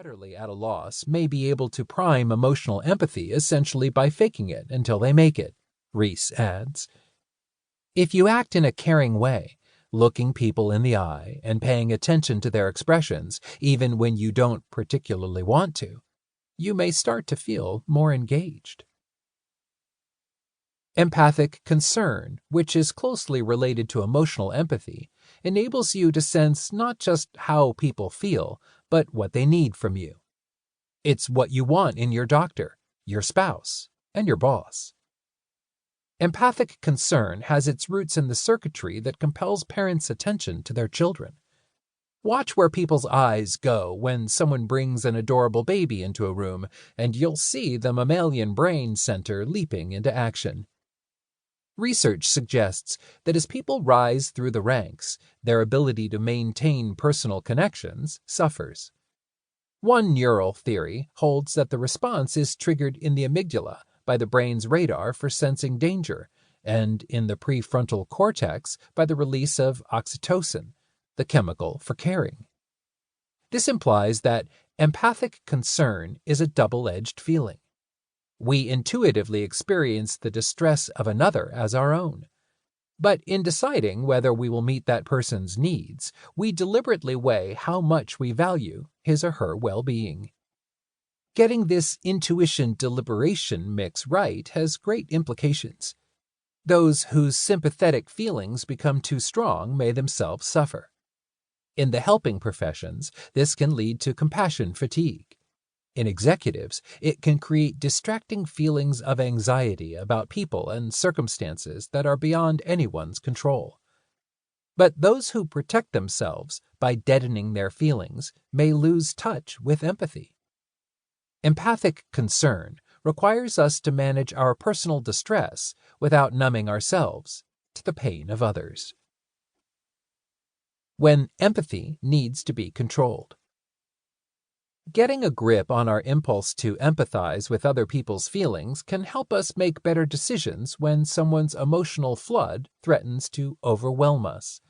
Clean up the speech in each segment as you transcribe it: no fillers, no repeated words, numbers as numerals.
utterly at a loss may be able to prime emotional empathy essentially by faking it until they make it, Rees adds. If you act in a caring way, looking people in the eye and paying attention to their expressions, even when you don't particularly want to, you may start to feel more engaged. Empathic concern, which is closely related to emotional empathy, enables you to sense not just how people feel, but what they need from you. It's what you want in your doctor, your spouse, and your boss. Empathic concern has its roots in the circuitry that compels parents' attention to their children. Watch where people's eyes go when someone brings an adorable baby into a room, and you'll see the mammalian brain center leaping into action. Research suggests that as people rise through the ranks, their ability to maintain personal connections suffers. One neural theory holds that the response is triggered in the amygdala by the brain's radar for sensing danger, and in the prefrontal cortex by the release of oxytocin, the chemical for caring. This implies that empathic concern is a double-edged feeling. We intuitively experience the distress of another as our own. But in deciding whether we will meet that person's needs, we deliberately weigh how much we value his or her well-being. Getting this intuition-deliberation mix right has great implications. Those whose sympathetic feelings become too strong may themselves suffer. In the helping professions, this can lead to compassion fatigue. In executives, it can create distracting feelings of anxiety about people and circumstances that are beyond anyone's control. But those who protect themselves by deadening their feelings may lose touch with empathy. Empathic concern requires us to manage our personal distress without numbing ourselves to the pain of others. When empathy needs to be controlled. Getting a grip on our impulse to empathize with other people's feelings can help us make better decisions when someone's emotional flood threatens to overwhelm us.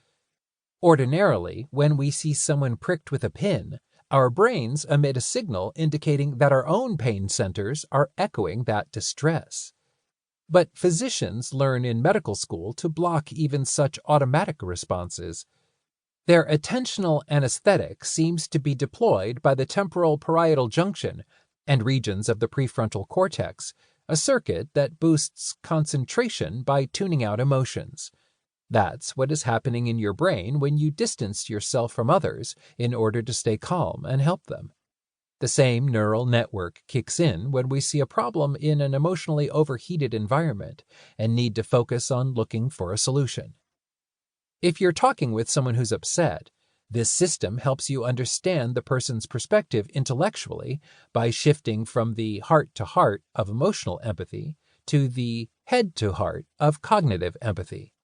Ordinarily, when we see someone pricked with a pin, our brains emit a signal indicating that our own pain centers are echoing that distress. But physicians learn in medical school to block even such automatic responses. Their attentional anesthetic seems to be deployed by the temporal parietal junction and regions of the prefrontal cortex, a circuit that boosts concentration by tuning out emotions. That's what is happening in your brain when you distance yourself from others in order to stay calm and help them. The same neural network kicks in when we see a problem in an emotionally overheated environment and need to focus on looking for a solution. If you're talking with someone who's upset, this system helps you understand the person's perspective intellectually by shifting from the heart-to-heart of emotional empathy to the head-to-heart of cognitive empathy.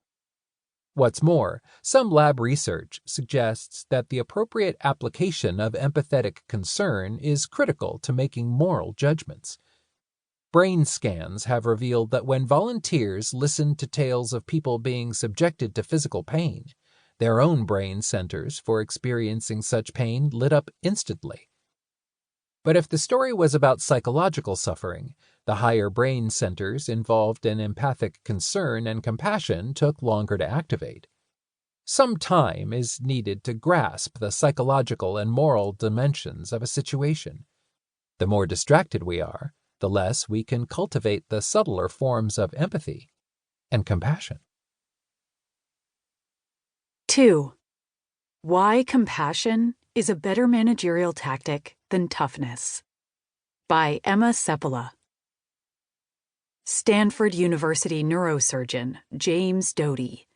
What's more, some lab research suggests that the appropriate application of empathetic concern is critical to making moral judgments. Brain scans have revealed that when volunteers listened to tales of people being subjected to physical pain, their own brain centers for experiencing such pain lit up instantly. But if the story was about psychological suffering, the higher brain centers involved in empathic concern and compassion took longer to activate. Some time is needed to grasp the psychological and moral dimensions of a situation. The more distracted we are, the less we can cultivate the subtler forms of empathy and compassion. 2. Why compassion is a better managerial tactic than toughness. By Emma Seppala. Stanford University neurosurgeon James Doty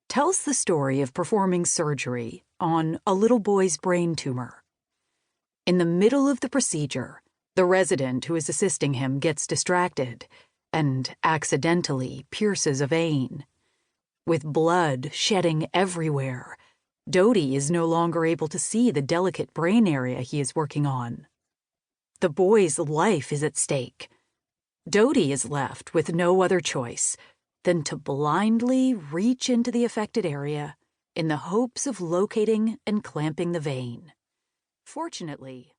tells the story of performing surgery on a little boy's brain tumor. In the middle of the procedure, the resident who is assisting him gets distracted and accidentally pierces a vein. With blood shedding everywhere, Doty is no longer able to see the delicate brain area he is working on. The boy's life is at stake. Doty is left with no other choice than to blindly reach into the affected area in the hopes of locating and clamping the vein. Fortunately,